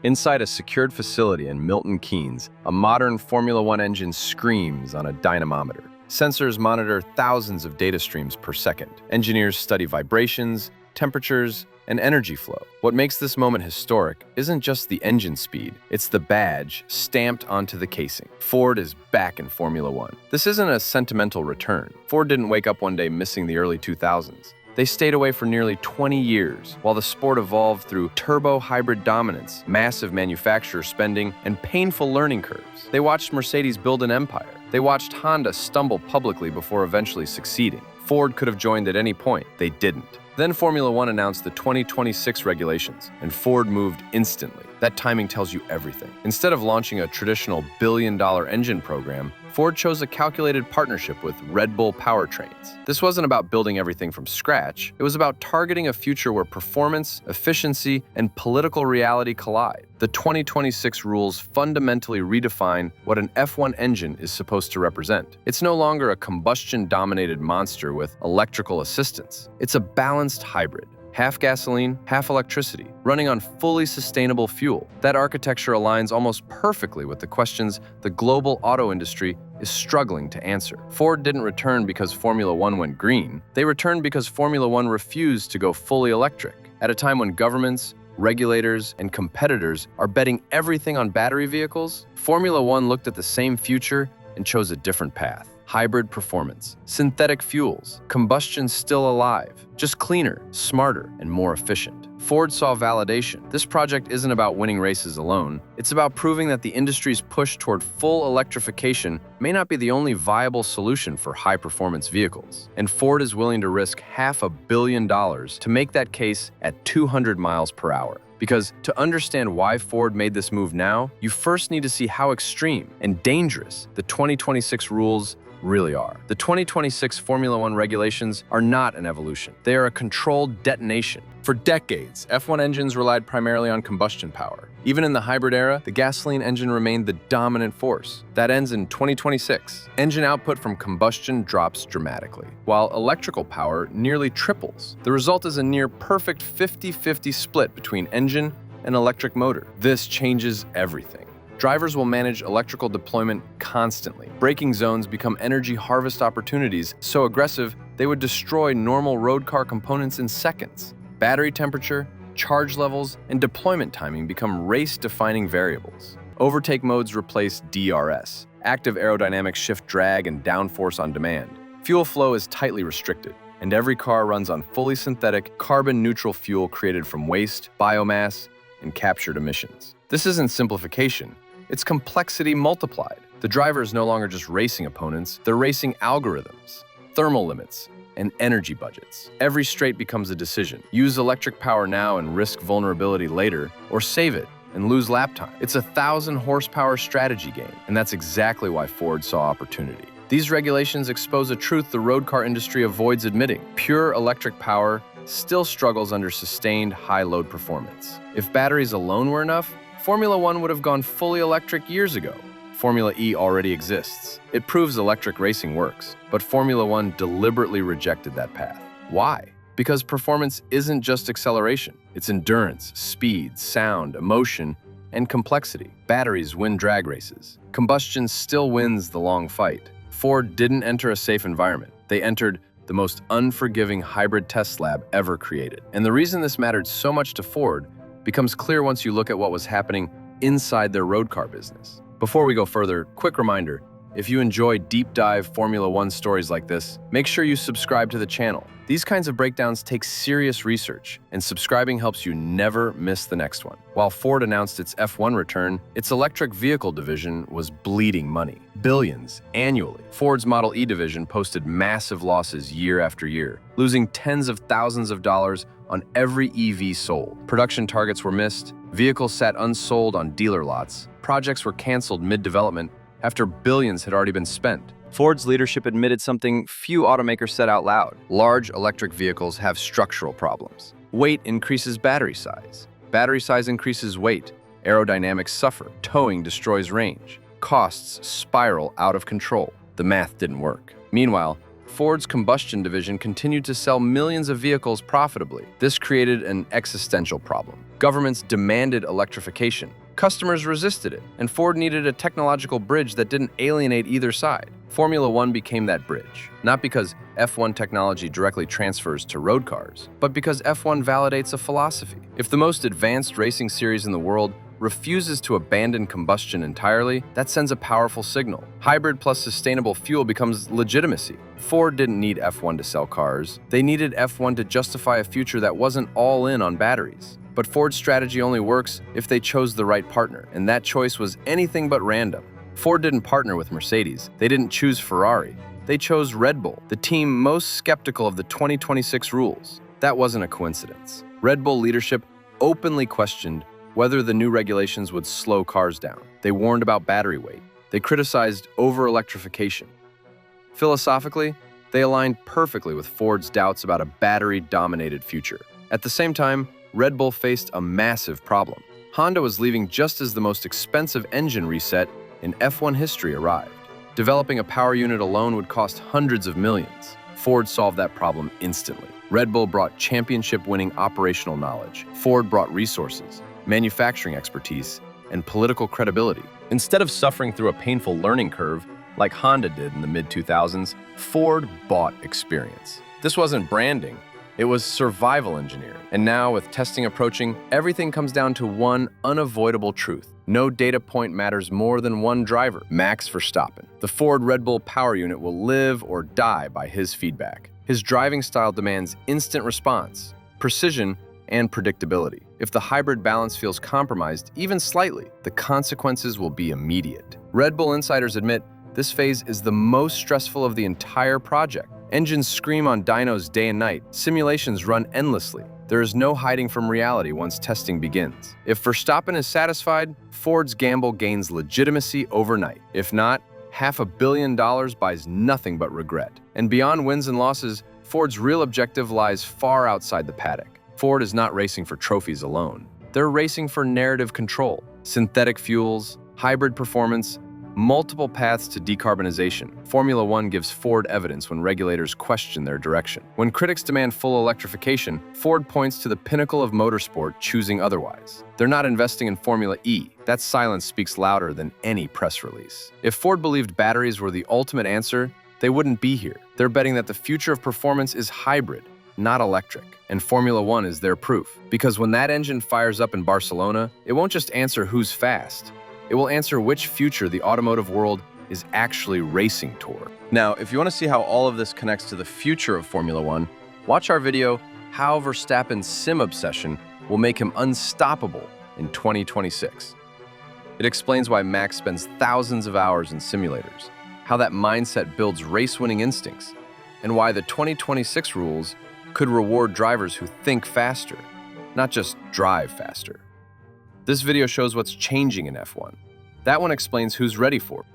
Inside a secured facility in Milton Keynes, a modern Formula One engine screams on a dynamometer. Sensors monitor thousands of data streams per second. Engineers study vibrations, temperatures, and energy flow. What makes this moment historic isn't just the engine speed, it's the badge stamped onto the casing. Ford is back in Formula One. This isn't a sentimental return. Ford didn't wake up one day missing the early 2000s. They stayed away for nearly 20 years, while the sport evolved through turbo-hybrid dominance, massive manufacturer spending, and painful learning curves. They watched Mercedes build an empire. They watched Honda stumble publicly before eventually succeeding. Ford could have joined at any point. They didn't. Then Formula One announced the 2026 regulations, and Ford moved instantly. That timing tells you everything. Instead of launching a traditional billion-dollar engine program, Ford chose a calculated partnership with Red Bull Powertrains. This wasn't about building everything from scratch. It was about targeting a future where performance, efficiency, and political reality collide. The 2026 rules fundamentally redefine what an F1 engine is supposed to represent. It's no longer a combustion-dominated monster with electrical assistance. It's a balanced hybrid. Half gasoline, half electricity, running on fully sustainable fuel. That architecture aligns almost perfectly with the questions the global auto industry is struggling to answer. Ford didn't return because Formula One went green. They returned because Formula One refused to go fully electric. At a time when governments, regulators, and competitors are betting everything on battery vehicles, Formula One looked at the same future and chose a different path. Hybrid performance, synthetic fuels, combustion still alive, just cleaner, smarter, and more efficient. Ford saw validation. This project isn't about winning races alone. It's about proving that the industry's push toward full electrification may not be the only viable solution for high-performance vehicles. And Ford is willing to risk $500 million to make that case at 200 miles per hour. Because to understand why Ford made this move now, you first need to see how extreme and dangerous the 2026 rules really are. The 2026 Formula One regulations are not an evolution. They are a controlled detonation. For decades, F1 engines relied primarily on combustion power. Even in the hybrid era, the gasoline engine remained the dominant force. That ends in 2026. Engine output from combustion drops dramatically, while electrical power nearly triples. The result is a near-perfect 50-50 split between engine and electric motor. This changes everything. Drivers will manage electrical deployment constantly. Braking zones become energy harvest opportunities so aggressive they would destroy normal road car components in seconds. Battery temperature, charge levels, and deployment timing become race-defining variables. Overtake modes replace DRS. Active aerodynamics shift drag and downforce on demand. Fuel flow is tightly restricted, and every car runs on fully synthetic, carbon-neutral fuel created from waste, biomass, and captured emissions. This isn't simplification. It's complexity multiplied. The driver is no longer just racing opponents, they're racing algorithms, thermal limits, and energy budgets. Every straight becomes a decision. Use electric power now and risk vulnerability later, or save it and lose lap time. It's a 1,000 horsepower strategy game, and that's exactly why Ford saw opportunity. These regulations expose a truth the road car industry avoids admitting. Pure electric power still struggles under sustained high load performance. If batteries alone were enough, Formula One would have gone fully electric years ago. Formula E already exists. It proves electric racing works, but Formula One deliberately rejected that path. Why? Because performance isn't just acceleration. It's endurance, speed, sound, emotion, and complexity. Batteries win drag races. Combustion still wins the long fight. Ford didn't enter a safe environment. They entered the most unforgiving hybrid test lab ever created. And the reason this mattered so much to Ford becomes clear once you look at what was happening inside their road car business. Before we go further, quick reminder, if you enjoy deep dive Formula One stories like this, make sure you subscribe to the channel. These kinds of breakdowns take serious research, and subscribing helps you never miss the next one. While Ford announced its F1 return, its electric vehicle division was bleeding money. Billions annually. Ford's Model E division posted massive losses year after year, losing tens of thousands of dollars on every EV sold. Production targets were missed, vehicles sat unsold on dealer lots, projects were canceled mid-development after billions had already been spent. Ford's leadership admitted something few automakers said out loud. Large electric vehicles have structural problems. Weight increases battery size. Battery size increases weight. Aerodynamics suffer. Towing destroys range. Costs spiral out of control. The math didn't work. Meanwhile, Ford's combustion division continued to sell millions of vehicles profitably. This created an existential problem. Governments demanded electrification. Customers resisted it, and Ford needed a technological bridge that didn't alienate either side. Formula One became that bridge, not because F1 technology directly transfers to road cars, but because F1 validates a philosophy. If the most advanced racing series in the world refuses to abandon combustion entirely, that sends a powerful signal. Hybrid plus sustainable fuel becomes legitimacy. Ford didn't need F1 to sell cars. They needed F1 to justify a future that wasn't all in on batteries. But Ford's strategy only works if they chose the right partner, and that choice was anything but random. Ford didn't partner with Mercedes. They didn't choose Ferrari. They chose Red Bull, the team most skeptical of the 2026 rules. That wasn't a coincidence. Red Bull leadership openly questioned whether the new regulations would slow cars down. They warned about battery weight. They criticized over-electrification. Philosophically, they aligned perfectly with Ford's doubts about a battery-dominated future. At the same time, Red Bull faced a massive problem. Honda was leaving just as the most expensive engine reset in F1 history arrived. Developing a power unit alone would cost hundreds of millions. Ford solved that problem instantly. Red Bull brought championship-winning operational knowledge. Ford brought resources, manufacturing expertise, and political credibility. Instead of suffering through a painful learning curve like Honda did in the mid-2000s, Ford bought experience. This wasn't branding. It was survival engineering. And now, with testing approaching, everything comes down to one unavoidable truth. No data point matters more than one driver, Max Verstappen. The Ford Red Bull power unit will live or die by his feedback. His driving style demands instant response, precision, and predictability. If the hybrid balance feels compromised, even slightly, the consequences will be immediate. Red Bull insiders admit this phase is the most stressful of the entire project. Engines scream on dynos day and night. Simulations run endlessly. There is no hiding from reality once testing begins. If Verstappen is satisfied, Ford's gamble gains legitimacy overnight. If not, $500 million buys nothing but regret. And beyond wins and losses, Ford's real objective lies far outside the paddock. Ford is not racing for trophies alone. They're racing for narrative control, synthetic fuels, hybrid performance, multiple paths to decarbonization. Formula One gives Ford evidence when regulators question their direction. When critics demand full electrification, Ford points to the pinnacle of motorsport, choosing otherwise. They're not investing in Formula E. That silence speaks louder than any press release. If Ford believed batteries were the ultimate answer, they wouldn't be here. They're betting that the future of performance is hybrid, not electric. And Formula One is their proof. Because when that engine fires up in Barcelona, it won't just answer who's fast. It will answer which future the automotive world is actually racing toward. Now, if you want to see how all of this connects to the future of Formula One, watch our video, How Verstappen's Sim Obsession Will Make Him Unstoppable in 2026. It explains why Max spends thousands of hours in simulators, how that mindset builds race-winning instincts, and why the 2026 rules could reward drivers who think faster, not just drive faster. This video shows what's changing in F1. That one explains who's ready for it.